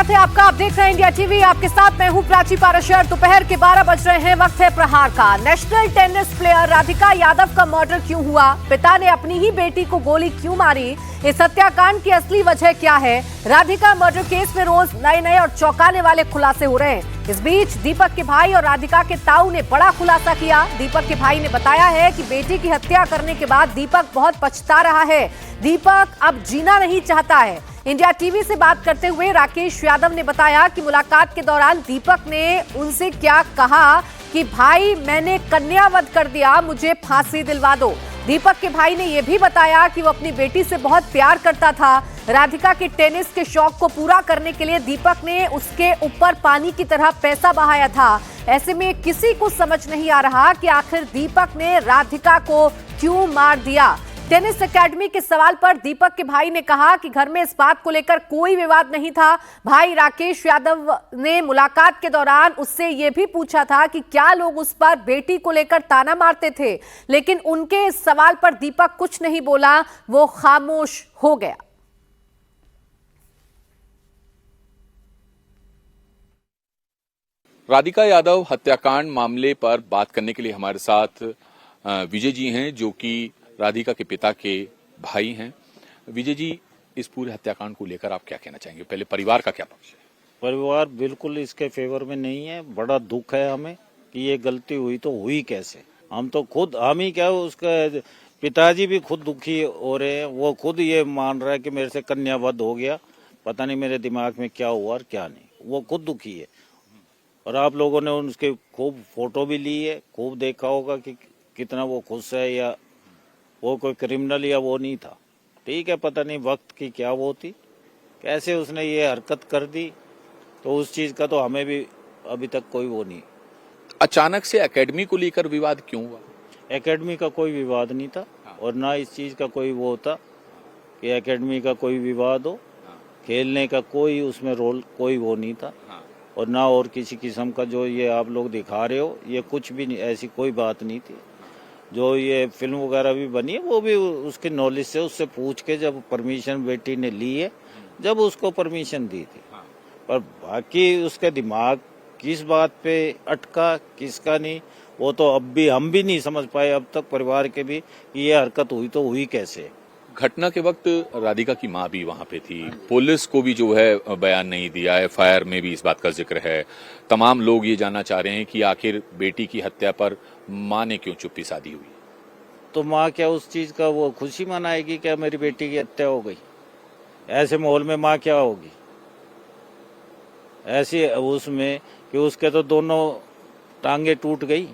स्वागत है आपका। आप देख रहे हैं इंडिया टीवी। आपके साथ मैं हूं प्राची पाराशर। दोपहर के 12 बज रहे हैं, वक्त है प्रहार का। National tennis player Radhika Yadav का मर्डर क्यों हुआ? पिता ने अपनी ही बेटी को गोली क्यों मारी? इस हत्याकांड की असली वजह क्या है? राधिका मर्डर केस में रोज नए और चौंकाने वाले खुलासे हो रहे हैं। इस बीच दीपक के भाई और राधिका के ताऊ ने बड़ा खुलासा किया। दीपक के भाई ने बताया है कि बेटी की हत्या करने के बाद दीपक बहुत पछता रहा है। दीपक अब जीना नहीं चाहता है। इंडिया टीवी से बात करते हुए राकेश यादव ने बताया कि मुलाकात के दौरान दीपक ने उनसे क्या कहा कि भाई मैंने कन्यावध कर दिया, मुझे फांसी दिलवा दो। दीपक के भाई ने यह भी बताया कि वो अपनी बेटी से बहुत प्यार करता था। राधिका के टेनिस के शौक को पूरा करने के लिए दीपक ने उसके ऊपर पानी की तरह पैसा बहाया था। ऐसे में किसी को समझ नहीं आ रहा कि आखिर दीपक ने राधिका को क्यों मार दिया। टेनिस एकेडमी के सवाल पर दीपक के भाई ने कहा कि घर में इस बात को लेकर कोई विवाद नहीं था। भाई राकेश यादव ने मुलाकात के दौरान उससे यह भी पूछा था कि क्या लोग उस पर बेटी को लेकर ताना मारते थे, लेकिन उनके इस सवाल पर दीपक कुछ नहीं बोला, वो खामोश हो गया। राधिका यादव हत्याकांड मामले पर बात करने के लिए हमारे साथ विजय जी हैं, जो कि राधिका के पिता के भाई हैं। विजय जी, इस पूरे हत्याकांड को लेकर आप क्या कहना चाहेंगे? पहले परिवार का क्या पक्ष है? परिवार बिल्कुल इसके फेवर में नहीं है। बड़ा दुख है हमें कि ये गलती हुई तो हुई कैसे। हम तो खुद, हम ही क्या, उसका पिताजी भी खुद दुखी हो रहे हैं। वो खुद ये मान रहा है कि मेरे से कन्यावध हो गया, पता नहीं मेरे दिमाग में क्या हुआ और क्या नहीं। वो खुद दुखी है। और आप लोगों ने उसके खूब फोटो भी ली है, खूब देखा होगा कि कितना वो खुश है, या वो कोई क्रिमिनल या वो नहीं था। ठीक है, पता नहीं वक्त की क्या वो थी, कैसे उसने ये हरकत कर दी, तो उस चीज का तो हमें भी अभी तक कोई वो नहीं। अचानक से एकेडमी को लेकर विवाद क्यों हुआ? एकेडमी का कोई विवाद नहीं था, और ना इस चीज का कोई वो था कि एकेडमी का कोई विवाद हो। खेलने का कोई उसमें रोल कोई वो नहीं था, और ना और किसी किस्म का जो ये आप लोग दिखा रहे हो, ये कुछ भी नहीं, ऐसी कोई बात नहीं थी। जो ये फिल्म वगैरह भी बनी है वो भी उसके नॉलेज से, उससे पूछ के जब परमिशन बेटी ने ली है, जब उसको परमिशन दी थी। पर बाकी उसके दिमाग किस बात पे अटका, किसका नहीं, वो तो अब भी हम भी नहीं समझ पाए अब तक, परिवार के भी, कि ये हरकत हुई तो हुई कैसे। घटना के वक्त राधिका की मां भी वहां पे थी। पुलिस को भी जो है बयान नहीं दिया है, एफआईआर में भी इस बात का जिक्र है। तमाम लोग ये जानना चाह रहे हैं कि आखिर बेटी की हत्या पर मां ने क्यों चुप्पी साधी हुई? तो माँ क्या उस चीज का वो खुशी मनाएगी? क्या मेरी बेटी की हत्या हो गई? ऐसे माहौल में माँ क्या होगी? ऐसी उसमें कि उसके तो दोनों टांगे टूट गई,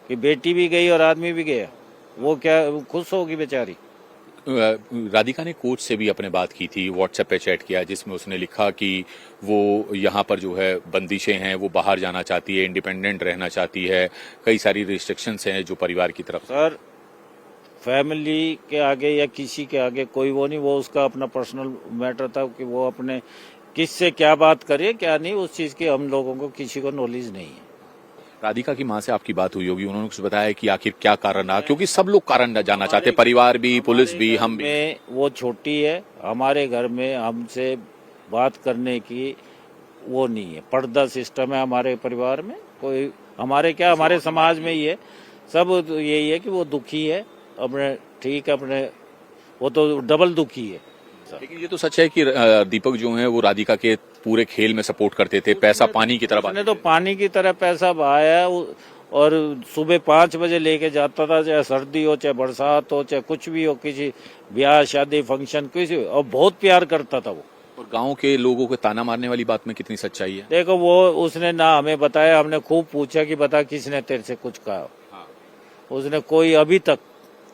कि बेटी भी गई और आदमी भी गया, वो क्या खुश होगी बेचारी? राधिका ने कोच से भी अपने बात की थी, व्हाट्सएप पे चैट किया, जिसमें उसने लिखा कि वो यहाँ पर जो है बंदिशें हैं, वो बाहर जाना चाहती है, इंडिपेंडेंट रहना चाहती है, कई सारी रिस्ट्रिक्शंस हैं जो परिवार की तरफ। सर, फैमिली के आगे या किसी के आगे कोई वो नहीं, वो उसका अपना पर्सनल मैटर था कि वो अपने किससे क्या बात करे क्या नहीं, उस चीज की हम लोगों को किसी को नॉलेज नहीं है। राधिका की मां से आपकी बात हुई होगी, उन्होंने कुछ बताया कि आखिर क्या कारण रहा? क्योंकि सब लोग कारण जानना चाहते, परिवार भी, पुलिस भी, हम भी। वो छोटी है, हमारे घर में हमसे बात करने की वो नहीं है, पर्दा सिस्टम है हमारे परिवार में। कोई हमारे क्या, हमारे समाज में ही है, सब यही है कि वो दुखी है अपने, ठीक है अपने, वो तो डबल दुखी है। लेकिन ये तो सच है कि दीपक जो है वो राधिका के पूरे खेल में सपोर्ट करते थे, पैसा पानी की तरह। उसने तो पानी की तरह पैसा बहाया, और सुबह 5 बजे लेके जाता था, चाहे सर्दी हो, चाहे बरसात हो, चाहे कुछ भी हो, किसी ब्याह शादी फंक्शन किसी, और बहुत प्यार करता था वो। और गांव के लोगों को ताना मारने वाली बात में कितनी सच्चाई है? देखो, वो उसने ना हमें बताया, हमने खूब पूछा कि बता किसने तेरे से कुछ कहा। उसने कोई अभी तक,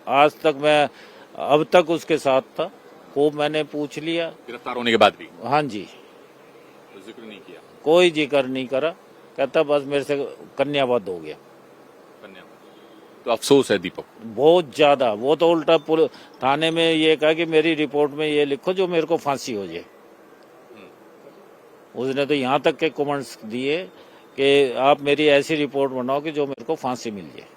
आज तक मैं अब तक उसके साथ था, खूब मैंने पूछ लिया। गिरफ्तार होने के बाद भी? हाँ जी। तो जिक्र नहीं किया? कोई जिक्र नहीं करा, कहता बस मेरे से कन्यावध हो गया। तो अफसोस है दीपक बहुत ज्यादा। वो तो उल्टा थाने में ये कहा कि मेरी रिपोर्ट में ये लिखो जो मेरे को फांसी हो जाए। उसने तो यहाँ तक के कमेंट्स दिए कि आप मेरी ऐसी रिपोर्ट बनाओ कि जो मेरे को फांसी मिल जाए।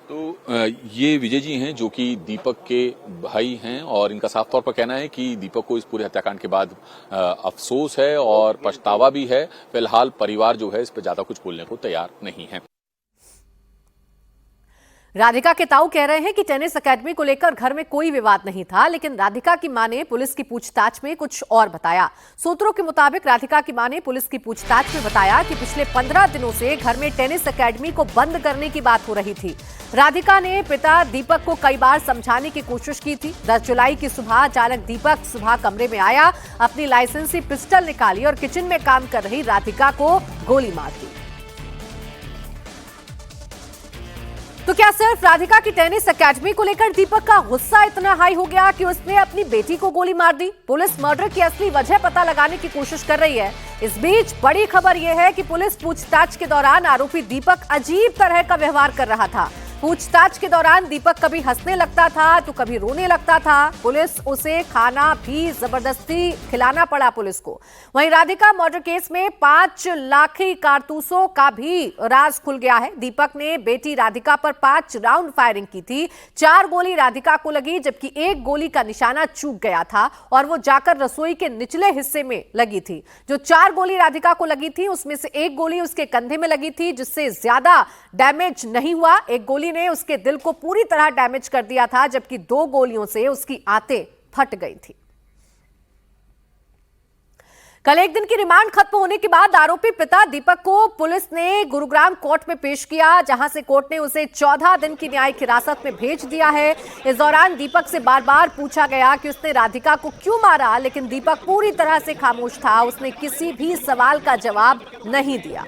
तो ये विजय जी हैं जो कि दीपक के भाई हैं और इनका साफ तौर पर कहना है कि दीपक को इस पूरे हत्याकांड के बाद अफसोस है और पछतावा भी है। फिलहाल परिवार जो है इस पर ज्यादा कुछ बोलने को तैयार नहीं है। राधिका के ताऊ कह रहे हैं कि टेनिस एकेडमी को लेकर घर में कोई विवाद नहीं था, लेकिन राधिका की मां ने पुलिस की पूछताछ में कुछ और बताया। सूत्रों के मुताबिक राधिका की मां ने पुलिस की पूछताछ में बताया कि पिछले 15 दिनों से घर में टेनिस एकेडमी को बंद करने की बात हो रही थी। राधिका ने पिता दीपक को कई बार समझाने की कोशिश की थी। 10 जुलाई की सुबह चालक दीपक सुबह कमरे में आया, अपनी लाइसेंसी पिस्टल निकाली और किचन में काम कर रही राधिका को गोली मार दी। तो क्या सिर्फ राधिका की टेनिस एकेडमी को लेकर दीपक का गुस्सा इतना हाई हो गया कि उसने अपनी बेटी को गोली मार दी? पुलिस मर्डर की असली वजह पता लगाने की कोशिश कर रही है। इस बीच बड़ी खबर यह है कि पुलिस पूछताछ के दौरान आरोपी दीपक अजीब तरह का व्यवहार कर रहा था। पूछताछ के दौरान दीपक कभी हंसने लगता था तो कभी रोने लगता था। पुलिस उसे खाना भी जबरदस्ती खिलाना पड़ा पुलिस को। वहीं राधिका मर्डर केस में 5 लाखी कारतूसों का भी राज खुल गया है। दीपक ने बेटी राधिका पर 5 राउंड फायरिंग की थी। 4 गोली राधिका को लगी, जबकि 1 गोली का निशाना चूक गया था और वो जाकर रसोई के निचले हिस्से में लगी थी। जो 4 गोली राधिका को लगी थी उसमें से 1 गोली उसके कंधे में लगी थी, जिससे ज्यादा डैमेज नहीं हुआ। 1 गोली ने उसके दिल को पूरी तरह डैमेज कर दिया था, जबकि 2 गोलियों से उसकी आंतें फट गई थी। कल एक दिन की रिमांड खत्म होने के बाद आरोपी पिता दीपक को पुलिस ने गुरुग्राम कोर्ट में पेश किया, जहां से कोर्ट ने उसे 14 दिन की न्यायिक हिरासत में भेज दिया है। इस दौरान दीपक से बार बार पूछा गया कि उसने राधिका को क्यों मारा, लेकिन दीपक पूरी तरह से खामोश था। उसने किसी भी सवाल का जवाब नहीं दिया।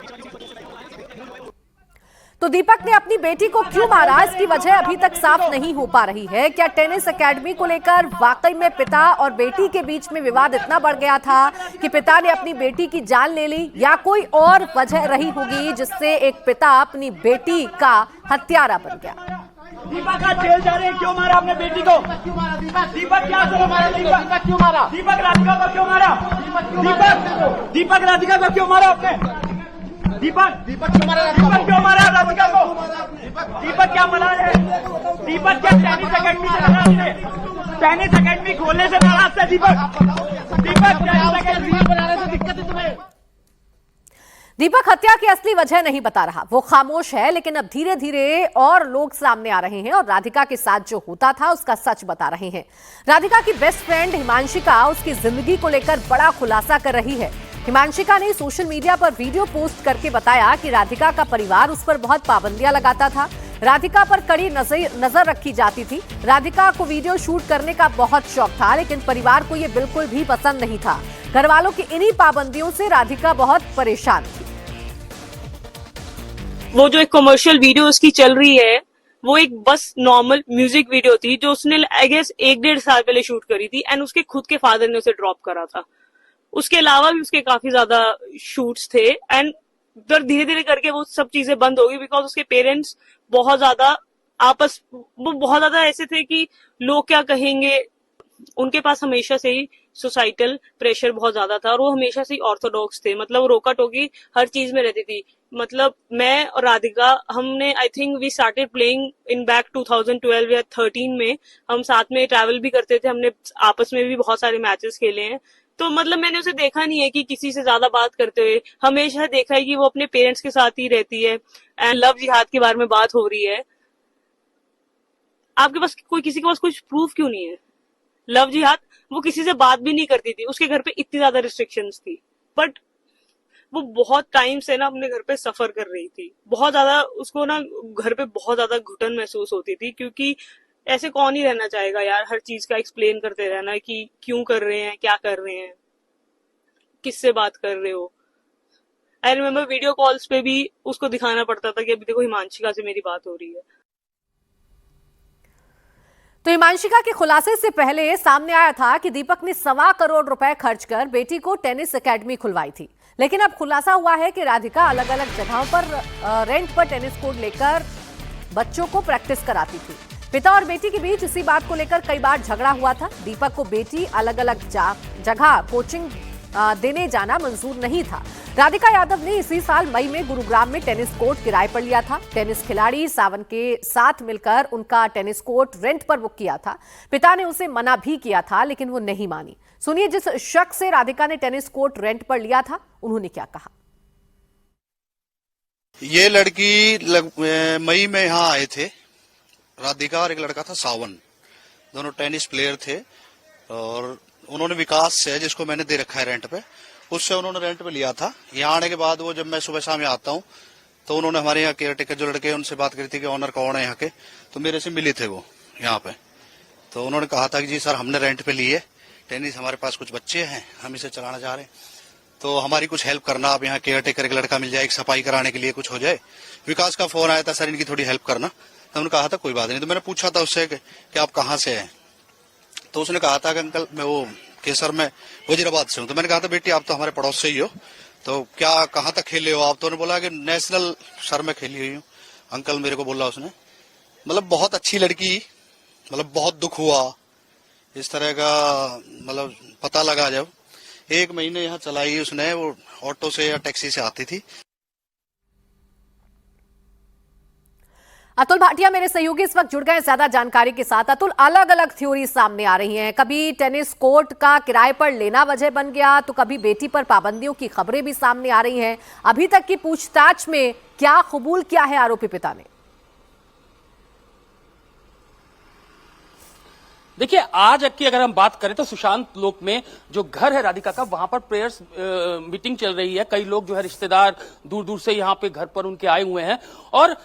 तो दीपक ने अपनी बेटी को क्यों मारा, इसकी वजह अभी तक साफ नहीं हो पा रही है। क्या टेनिस एकेडमी को लेकर वाकई में पिता और बेटी के बीच में विवाद इतना बढ़ गया था कि पिता ने अपनी बेटी की जान ले ली, या कोई और वजह रही होगी जिससे एक पिता अपनी बेटी का हत्यारा बन गया? दीपक आज जेल जा रहे हैं, क्यों मारा अपने बेटी को? दीपक क्या करो मारा? दीपक क्यों मारा? दीपक राधिका को क्यों मारा? दीपक राधिका को क्यों मारा आपने? दीपक क्यों मारा? दीपक क्यों मारा राधिका को? दीपक क्या नाराज है? दीपक क्या टेनिस एकेडमी से नाराज है? टेनिस एकेडमी खोलने से नाराज है दीपक? दीपक टेनिस एकेडमी बनाने से दिक्कत है तुम्हें? दीपक हत्या की असली वजह नहीं बता रहा, वो खामोश है। लेकिन अब धीरे धीरे और लोग सामने आ रहे हैं और राधिका के साथ जो होता था उसका सच बता रहे हैं। राधिका की बेस्ट फ्रेंड हिमांशिका उसकी जिंदगी को लेकर बड़ा खुलासा कर रही है। हिमांशिका ने सोशल मीडिया पर वीडियो पोस्ट करके बताया कि राधिका का परिवार उस पर बहुत पाबंदियां लगाता था। राधिका पर कड़ी नजर रखी जाती थी। राधिका को वीडियो शूट करने का बहुत शौक था, लेकिन परिवार को यह बिल्कुल भी पसंद नहीं था। घर वालों की इन्हीं पाबंदियों से राधिका बहुत परेशान थी। वो जो एक कमर्शियल वीडियो उसकी चल रही है, वो एक बस नॉर्मल म्यूजिक वीडियो थी जो उसने आई गेस 1-1.5 साल पहले शूट करी थी एंड उसके खुद के फादर ने उसे ड्रॉप करा था। उसके अलावा भी उसके काफी ज्यादा शूट्स थे एंड धीरे धीरे करके वो सब चीजें बंद हो गई बिकॉज उसके पेरेंट्स बहुत ज्यादा ऐसे थे कि लोग क्या कहेंगे। उनके पास हमेशा से ही सोसाइटल प्रेशर बहुत ज्यादा था और वो हमेशा से ही ऑर्थोडॉक्स थे। मतलब रोका टोकी हर चीज में रहती थी। मतलब मैं और राधिका हमने I think we started playing in back 2012 या 13 में हम साथ में ट्रैवल भी करते थे। हमने आपस में भी बहुत सारे मैचेस खेले हैं। तो मतलब मैंने उसे देखा नहीं है कि किसी से ज्यादा बात करते हुए। हमेशा देखा है कि वो अपने पेरेंट्स के साथ ही रहती है एंड लव जिहाद के बारे में बात हो रही है। आपके पास किसी के पास कुछ प्रूफ क्यों नहीं है? लव जिहाद वो किसी से बात भी नहीं करती थी। उसके घर पे इतनी ज्यादा रिस्ट्रिक्शंस थी बट वो बहुत टाइम से ना अपने घर पे सफर कर रही थी। बहुत ज्यादा उसको ना घर पे बहुत ज्यादा घुटन महसूस होती थी क्योंकि ऐसे कौन ही रहना चाहेगा यार, हर चीज का एक्सप्लेन करते रहना कि क्यों कर रहे हैं, क्या कर रहे हैं, किससे बात कर रहे हो। आई रिमेम्बर वीडियो कॉल्स पे भी उसको दिखाना पड़ता था कि अभी देखो हिमांशिका से मेरी बात हो रही है। तो हिमांशिका के खुलासे से पहले सामने आया था कि दीपक ने 1.25 करोड़ रुपए खर्च कर बेटी को टेनिस एकेडमी खुलवाई थी। लेकिन अब खुलासा हुआ है कि राधिका अलग अलग जगहों पर रेंट पर टेनिस कोर्ट लेकर बच्चों को प्रैक्टिस कराती थी। पिता और बेटी के बीच इसी बात को लेकर कई बार झगड़ा हुआ था। दीपक को बेटी अलग अलग जगह कोचिंग देने जाना मंजूर नहीं था। राधिका यादव ने इसी साल मई में गुरुग्राम में टेनिस कोर्ट किराए पर लिया था। टेनिस खिलाड़ी सावन के साथ मिलकर उनका टेनिस कोर्ट रेंट पर बुक किया था। पिता ने उसे मना भी किया था, लेकिन वो नहीं मानी। सुनिए, जिस शख्स से राधिका ने टेनिस कोर्ट रेंट पर लिया था, उन्होंने क्या कहा। ये लड़की मई में यहाँ आए थे, राधिका और एक लड़का था सावन, दोनों टेनिस प्लेयर थे। और उन्होंने विकास से, जिसको मैंने दे रखा है रेंट पे, उससे उन्होंने रेंट पे लिया था। यहाँ आने के बाद वो, जब मैं सुबह शाम यहाँ आता हूँ, तो उन्होंने हमारे यहाँ केयर टेकर जो लड़के हैं उनसे बात करी थी कि ऑनर कौन है यहाँ के, तो मेरे से मिले थे वो यहाँ पे। तो उन्होंने कहा था कि जी सर, हमने रेंट पे लिए टेनिस, हमारे पास कुछ बच्चे हैं, हम इसे चलाना चाह रहे हैं, तो हमारी कुछ हेल्प करना। आप यहाँ केयर टेकर एक लड़का मिल जाए, एक सफाई कराने के लिए कुछ हो जाए। विकास का फोन आया था, सर इनकी थोड़ी हेल्प करना। तो उन्होंने कहा था कोई बात नहीं। तो मैंने पूछा था उससे कि आप कहाँ से हैं, तो उसने कहा था कि अंकल मैं वो केसर में वजीराबाद से हूँ। तो मैंने कहा था बेटी आप तो हमारे पड़ोस से ही हो, तो क्या कहाँ तक खेले हो आप। तो उन्होंने बोला कि नेशनल सर में खेली हुई हूँ अंकल, मेरे को बोला उसने। मतलब बहुत अच्छी लड़की, मतलब बहुत दुख हुआ इस तरह का। मतलब पता लगा जब 1 महीने यहाँ चलाई उसने, वो ऑटो से या टैक्सी से आती थी। अतुल भाटिया मेरे सहयोगी इस वक्त जुड़ गए ज्यादा जानकारी के साथ। अतुल, अलग अलग थ्योरी सामने आ रही हैं। कभी टेनिस कोर्ट का किराए पर लेना वजह बन गया, तो कभी बेटी पर पाबंदियों की खबरें भी सामने आ रही हैं। अभी तक की पूछताछ में क्या कबूल किया है आरोपी पिता ने? देखिए, आज की अगर हम बात करें तो सुशांत लोक में जो घर है राधिका का, वहां पर प्रेयर्स मीटिंग चल रही है। कई लोग जो है रिश्तेदार दूर दूर से यहाँ पे घर पर उनके आए हुए हैं। और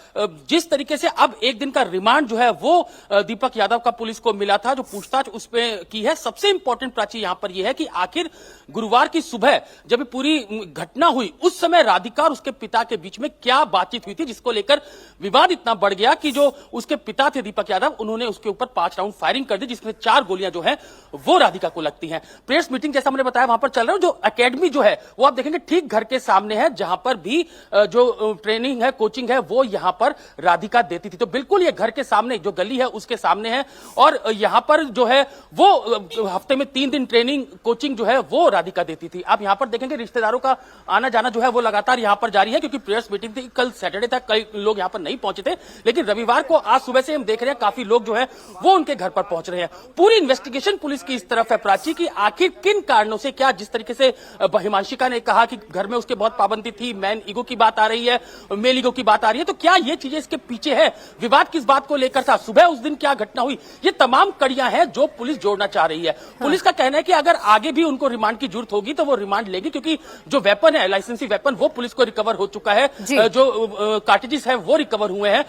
जिस तरीके से अब 1 दिन का रिमांड जो है वो दीपक यादव का पुलिस को मिला था, जो पूछताछ उस पर की है। सबसे इंपॉर्टेंट प्राची यहाँ पर यह है कि आखिर गुरुवार की सुबह जब पूरी घटना हुई, उस समय राधिका और उसके पिता के बीच में क्या बातचीत हुई थी, जिसको लेकर विवाद इतना बढ़ गया कि जो उसके पिता थे दीपक यादव, उन्होंने उसके ऊपर 5 राउंड फायरिंग कर दी, जिसमें 4 गोलियां जो है वो राधिका को लगती हैं। प्रेस मीटिंग जैसा मैंने बताया वहां पर चल रहा है। जो एकेडमी जो है वो आप देखेंगे ठीक घर के सामने है, जहां पर भी जो ट्रेनिंग है, कोचिंग है, वो यहां पर राधिका देती थी। तो बिल्कुल ये घर के सामने जो गली है उसके सामने है। और यहां पर जो है वो हफ्ते में 3 दिन ट्रेनिंग कोचिंग जो है वो राधिका देती थी। आप यहां पर देखेंगे रिश्तेदारों का आना जाना जो है वो लगातार यहां पर जारी है, क्योंकि प्रेस मीटिंग थी, कल सैटरडे था, कई लोग यहां पर नहीं पहुंचे थे। लेकिन रविवार को आज सुबह से हम देख रहे हैं काफी लोग जो है वो उनके घर पर पहुंच रहे हैं। पूरी इन्वेस्टिगेशन पुलिस की इस तरफ है प्राची की आखिर किन कारणों से, क्या जिस तरीके से हिमांशिका ने कहा कि घर में उसके बहुत पाबंदी थी, मैन ईगो की बात आ रही है, मेल ईगो की बात आ रही है, तो क्या ये चीजें इसके पीछे है? विवाद किस बात को लेकर था? सुबह उस दिन क्या घटना हुई? ये तमाम कड़ियां हैं जो पुलिस जोड़ना चाह रही है। पुलिस का कहना है कि अगर आगे भी उनको रिमांड की जरूरत होगी तो वो रिमांड लेगी, क्योंकि जो वेपन है, लाइसेंसी वेपन, वो पुलिस को रिकवर हो चुका है। जो कार्टिजेस है वो रिकवर हुए हैं।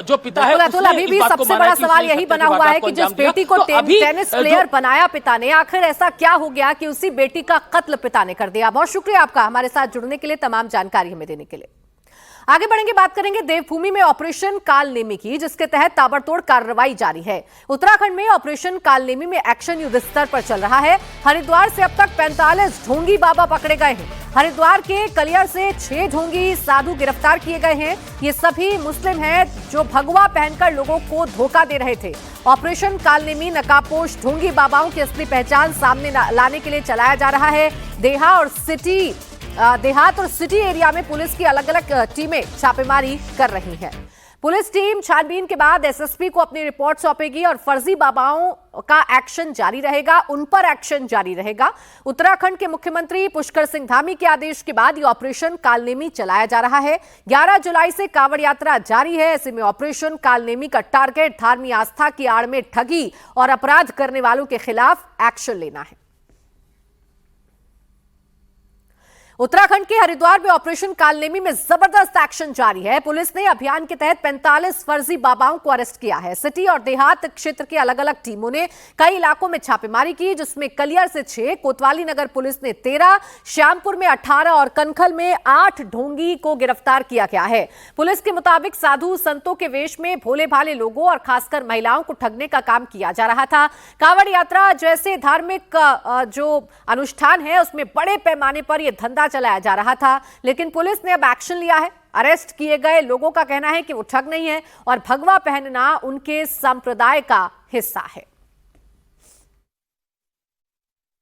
जो पिता है अभी भी सबसे बड़ा सवाल यही बना हुआ है कि जिस बेटी को टेनिस प्लेयर बनाया पिता ने, आखिर ऐसा क्या हो गया कि उसी बेटी का कत्ल पिता ने कर दिया? बहुत शुक्रिया आपका हमारे साथ जुड़ने के लिए, तमाम जानकारी हमें देने के लिए। आगे बढ़ेंगे, बात करेंगे देवभूमि में ऑपरेशन कालनेमी की, जिसके तहत ताबड़तोड़ कार्रवाई जारी है। उत्तराखंड में ऑपरेशन कालनेमी में एक्शन युद्ध स्तर पर चल रहा है। हरिद्वार से अब तक 45 ढोंगी बाबा पकड़े गए हैं। हरिद्वार के कलियर से 6 ढोंगी साधु गिरफ्तार किए गए हैं। ये सभी मुस्लिम हैं जो भगवा पहनकर लोगों को धोखा दे रहे थे। ऑपरेशन कालनेमी नकाबपोश ढोंगी बाबाओं की असली पहचान सामने लाने के लिए चलाया जा रहा है। देहात और सिटी एरिया में पुलिस की अलग अलग टीमें छापेमारी कर रही हैं। पुलिस टीम छानबीन के बाद एसएसपी को अपनी रिपोर्ट सौंपेगी और फर्जी बाबाओं का एक्शन जारी रहेगा, उन पर एक्शन जारी रहेगा। उत्तराखंड के मुख्यमंत्री पुष्कर सिंह धामी के आदेश के बाद ये ऑपरेशन कालनेमी चलाया जा रहा है। 11 जुलाई से कांवड़ यात्रा जारी है। ऐसे में ऑपरेशन कालनेमी का टारगेट धार्मिक आस्था की आड़ में ठगी और अपराध करने वालों के खिलाफ एक्शन लेना है। उत्तराखंड के हरिद्वार में ऑपरेशन कालनेमी में जबरदस्त एक्शन जारी है। पुलिस ने अभियान के तहत 45 फर्जी बाबाओं को अरेस्ट किया है। सिटी और देहात क्षेत्र की अलग अलग टीमों ने कई इलाकों में छापेमारी की, जिसमें कलियर से 6, कोतवाली नगर पुलिस ने 13, श्यामपुर में 18 और कनखल में 8 ढोंगी को गिरफ्तार किया गया है। पुलिस के मुताबिक साधु संतों के वेश में भोले भाले लोगों और खासकर महिलाओं को ठगने का काम किया जा रहा था। कांवड़ यात्रा जैसे धार्मिक जो अनुष्ठान है उसमें बड़े पैमाने पर यह धंधा चलाया जा रहा था, लेकिन पुलिस ने अब एक्शन लिया है। अरेस्ट किए गए लोगों का कहना है कि वो ठग नहीं है और भगवा पहनना उनके संप्रदाय का हिस्सा है।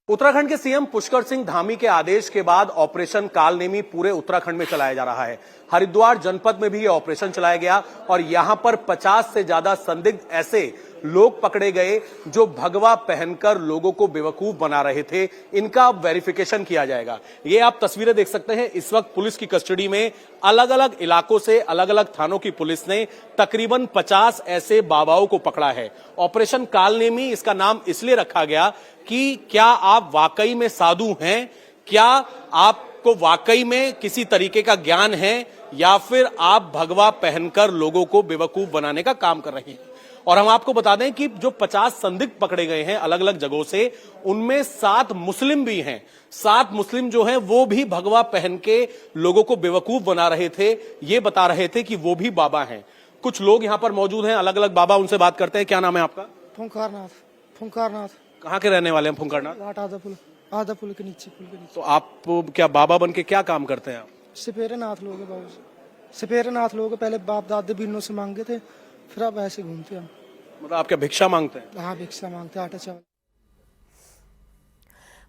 उत्तराखंड के सीएम पुष्कर सिंह धामी के आदेश के बाद ऑपरेशन कालनेमी पूरे उत्तराखंड में चलाया जा रहा है। हरिद्वार जनपद में भी यह ऑपरेशन चलाया गया और यहां पर 50 से ज्यादा संदिग्ध ऐसे लोग पकड़े गए जो भगवा पहनकर लोगों को बेवकूफ बना रहे थे। इनका अब वेरिफिकेशन किया जाएगा। ये आप तस्वीरें देख सकते हैं। इस वक्त पुलिस की कस्टडी में अलग अलग इलाकों से अलग अलग थानों की पुलिस ने तकरीबन 50 ऐसे बाबाओं को पकड़ा है। ऑपरेशन कालनेमी इसका नाम इसलिए रखा गया कि क्या आप वाकई में साधु हैं, क्या आपको वाकई में किसी तरीके का ज्ञान है, या फिर आप भगवा पहनकर लोगों को बेवकूफ बनाने का काम कर रहे हैं। और हम आपको बता दें कि जो 50 संदिग्ध पकड़े गए हैं अलग अलग जगहों से, उनमें 7 मुस्लिम भी हैं। 7 मुस्लिम जो हैं वो भी भगवा पहन के लोगों को बेवकूफ बना रहे थे। ये बता रहे थे कि वो भी बाबा हैं। कुछ लोग यहां पर मौजूद हैं, अलग अलग बाबा, उनसे बात करते हैं। क्या नाम है आपका? फुंकारनाथ। कहाँ के रहने वाले हैं फुंकारनाथ? आधा पुल के नीचे, पुल के नीचे। तो आप क्या बाबा बन के क्या काम करते हैं आप? सपेरे नाथ लोग हैं बाबू, सपेरे नाथ लोग पहले बाप दादे बीनों से मांगे थे, फिर अब ऐसे घूमते हैं। मतलब आप क्या भिक्षा मांगते हैं? हाँ, भिक्षा मांगते, आटा चावल।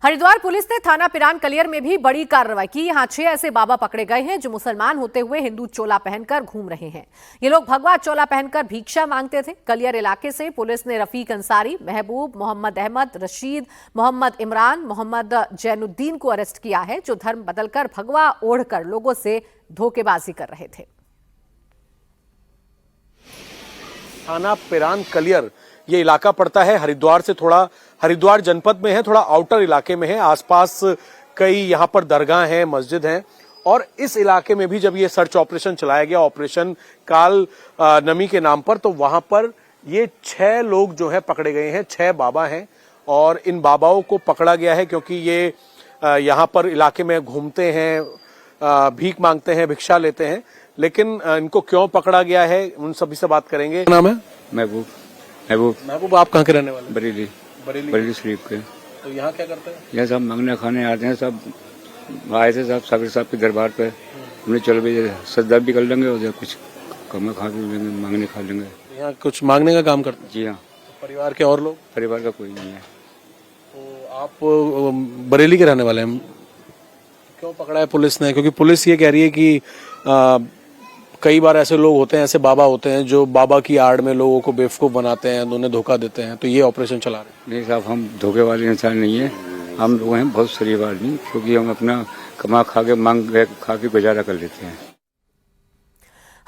हरिद्वार पुलिस ने थाना पिरान कलियर में भी बड़ी कार्रवाई की। यहां 6 ऐसे बाबा पकड़े गए हैं जो मुसलमान होते हुए हिंदू चोला पहनकर घूम रहे हैं। ये लोग भगवा चोला पहनकर भिक्षा मांगते थे। कलियर इलाके से पुलिस ने रफीक अंसारी, महबूब, मोहम्मद अहमद, रशीद, मोहम्मद इमरान, मोहम्मद जैनुद्दीन को अरेस्ट किया है, जो धर्म बदलकर भगवा ओढ़कर लोगों से धोखेबाजी कर रहे थे। थाना पिरान कलियर ये इलाका पड़ता है हरिद्वार से, थोड़ा हरिद्वार जनपद में है, थोड़ा आउटर इलाके में है। आसपास कई यहाँ पर दरगाह हैं, मस्जिद हैं। और इस इलाके में भी जब ये सर्च ऑपरेशन चलाया गया, ऑपरेशन काल नमी के नाम पर, तो वहां पर ये 6 लोग जो है पकड़े गए हैं। 6 बाबा हैं और इन बाबाओं को पकड़ा गया है क्योंकि ये यहाँ पर इलाके में घूमते हैं, भीख मांगते हैं, भिक्षा लेते हैं। लेकिन इनको क्यों पकड़ा गया है, उन सभी से बात करेंगे। क्या नाम है? महबूब। आप कहाँ के रहने वाले? बरेली शरीफ के। तो यहाँ क्या करते हैं? यहाँ सब मांगने खाने आते हैं, सब आए थे सब साबिर साहब के दरबार पे। हमने चलो भाई सजदा भी कर लेंगे और कुछ कम खा भी लेंगे, मांगने खा लेंगे। यहाँ कुछ मांगने का काम करते हैं? जी हाँ। परिवार के और लोग? परिवार का कोई नहीं है। तो आप बरेली के रहने वाले हैं। क्यों पकड़ा है पुलिस ने? क्योंकि पुलिस ये कह रही है कि कई बार ऐसे लोग होते हैं, ऐसे बाबा होते हैं जो बाबा की आड़ में लोगों को बेवकूफ बनाते हैं, उन्हें धोखा देते हैं। तो ये ऑपरेशन चला रहे हैं। नहीं साहब, हम धोखे वाले इंसान नहीं है। हम लोग हैं बहुत शरीफ आदमी, क्योंकि हम अपना कमा खा के मांग खा के गुजारा कर लेते हैं।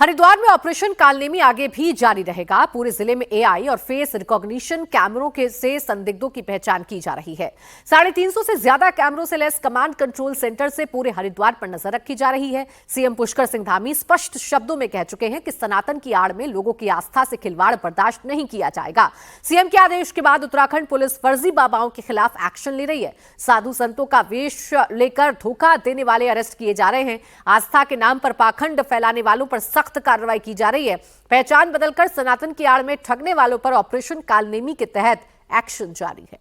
हरिद्वार में ऑपरेशन कालनेमी आगे भी जारी रहेगा। पूरे जिले में एआई और फेस रिकॉग्निशन कैमरों के से संदिग्धों की पहचान की जा रही है। 350 से ज्यादा कैमरों से लैस कमांड कंट्रोल सेंटर से पूरे हरिद्वार पर नजर रखी जा रही है। सीएम पुष्कर सिंह धामी स्पष्ट शब्दों में कह चुके हैं कि सनातन की आड़ में लोगों की आस्था से खिलवाड़ बर्दाश्त नहीं किया जाएगा। सीएम के आदेश के बाद उत्तराखंड पुलिस फर्जी बाबाओं के खिलाफ एक्शन ले रही है। साधु संतों का वेश लेकर धोखा देने वाले अरेस्ट किए जा रहे हैं। आस्था के नाम पर पाखंड फैलाने वालों पर सख्त कार्रवाई की जा रही है। पहचान बदलकर सनातन की आड़ में ठगने वालों पर ऑपरेशन कालनेमी के तहत एक्शन जारी है।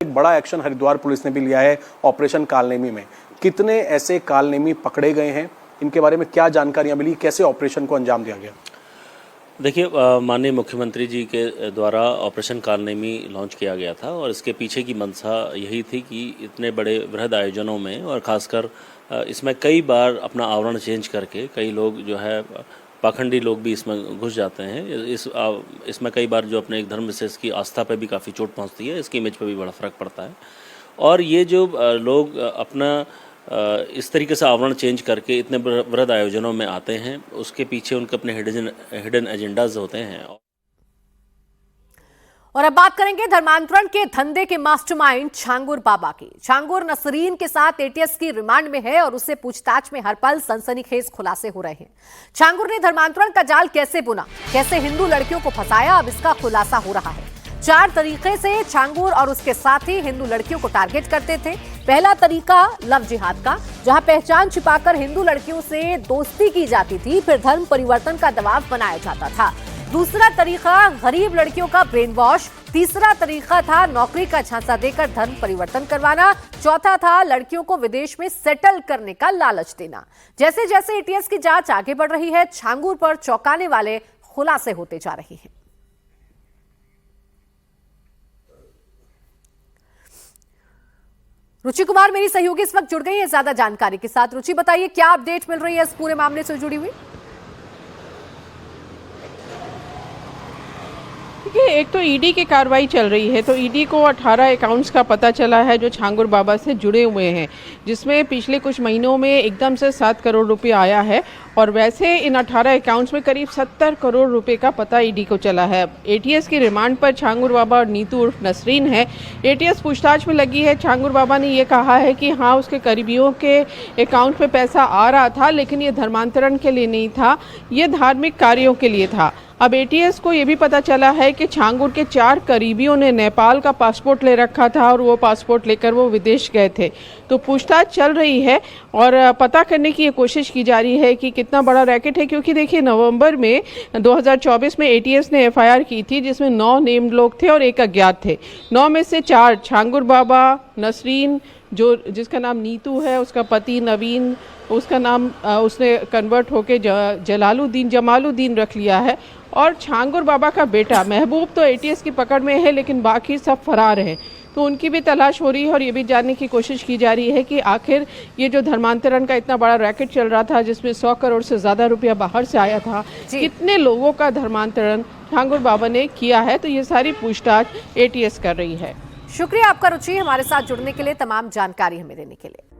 एक बड़ा एक्शन हरिद्वार पुलिस ने भी लिया है ऑपरेशन कालनेमी में। कितने ऐसे कालनेमी पकड़े गए हैं, इनके बारे में क्या जानकारियां मिली, कैसे ऑपरेशन को अंजाम दिया गया? देखिए, माननीय मुख्यमंत्री जी के द्वारा ऑपरेशन कालनेमी लॉन्च किया गया था और इसके पीछे की मंशा यही थी कि इतने बड़े बृहद आयोजनों में और खासकर इसमें कई बार अपना आवरण चेंज करके कई लोग जो है पाखंडी लोग भी इसमें घुस जाते हैं। इसमें कई बार जो अपने एक धर्म विशेष की आस्था पे भी काफ़ी चोट पहुंचती है, इसकी इमेज पे भी बड़ा फर्क पड़ता है। और ये जो लोग अपना इस तरीके से आवरण चेंज करके इतने बृहद आयोजनों में आते हैं, उसके पीछे उनके अपने हिडन एजेंडाज होते हैं। और अब बात करेंगे धर्मांतरण के धंधे के मास्टरमाइंड छांगुर बाबा की। छांगुर नसरीन के साथ एटीएस की रिमांड में है और उससे पूछताछ में हर पल सनसनीखेज खुलासे हो रहे हैं। छांगुर ने धर्मांतरण का जाल कैसे बुना, कैसे हिंदू लड़कियों को फंसाया, अब इसका खुलासा हो रहा है। 4 तरीके से छांगुर और उसके साथी हिंदू लड़कियों को टारगेट करते थे। पहला तरीका लव जिहाद का, जहां पहचान छिपाकर हिंदू लड़कियों से दोस्ती की जाती थी, फिर धर्म परिवर्तन का दबाव बनाया जाता था। दूसरा तरीका गरीब लड़कियों का ब्रेन वॉश। तीसरा तरीका था नौकरी का झांसा देकर धर्म परिवर्तन करवाना। चौथा था लड़कियों को विदेश में सेटल करने का लालच देना। जैसे जैसे एटीएस की जांच आगे बढ़ रही है, छांगुर पर चौंकाने वाले खुलासे होते जा रहे हैं। रुचि कुमार मेरी सहयोगी इस वक्त जुड़ गई है ज्यादा जानकारी के साथ। रुचि बताइए क्या अपडेट मिल रही है इस पूरे मामले से जुड़ी हुई? देखिए, एक तो ईडी की कार्रवाई चल रही है, तो ईडी को 18 अकाउंट्स का पता चला है जो छांगुर बाबा से जुड़े हुए हैं, जिसमें पिछले कुछ महीनों में एकदम से 7 करोड़ रुपए आया है और वैसे इन 18 अकाउंट्स में करीब 70 करोड़ रुपए का पता ईडी को चला है। एटीएस की रिमांड पर छांगुर बाबा और नीतू उर्फ नसरीन है। एटीएस पूछताछ में लगी है। छांगुर बाबा ने ये कहा है कि हाँ, उसके करीबियों के अकाउंट में पैसा आ रहा था, लेकिन ये धर्मांतरण के लिए नहीं था, ये धार्मिक कार्यों के लिए था। अब एटीएस को ये भी पता चला है कि छांगुर के 4 करीबियों ने नेपाल का पासपोर्ट ले रखा था और वो पासपोर्ट लेकर वो विदेश गए थे। तो पूछताछ चल रही है और पता करने की ये कोशिश की जा रही है कि कितना बड़ा रैकेट है, क्योंकि देखिए नवंबर में 2024 में एटीएस ने एफआईआर की थी जिसमें 9 नेम्ड लोग थे और 1 अज्ञात थे। 9 में से 4 छांगुर बाबा, नसरीन जिसका नाम नीतू है, उसका पति नवीन, उसका नाम उसने कन्वर्ट होके जमालुद्दीन रख लिया है, और छांगुर बाबा का बेटा महबूब तो एटीएस की पकड़ में है, लेकिन बाकी सब फरार हैं। तो उनकी भी तलाश हो रही है और ये भी जानने की कोशिश की जा रही है कि आखिर ये जो धर्मांतरण का इतना बड़ा रैकेट चल रहा था जिसमें 100 करोड़ से ज़्यादा रुपया बाहर से आया था, कितने लोगों का धर्मांतरण छांगुर बाबा ने किया है। तो ये सारी पूछताछ एटीएस कर रही है। शुक्रिया आपका रुचि, हमारे साथ जुड़ने के लिए, तमाम जानकारी हमें देने के लिए।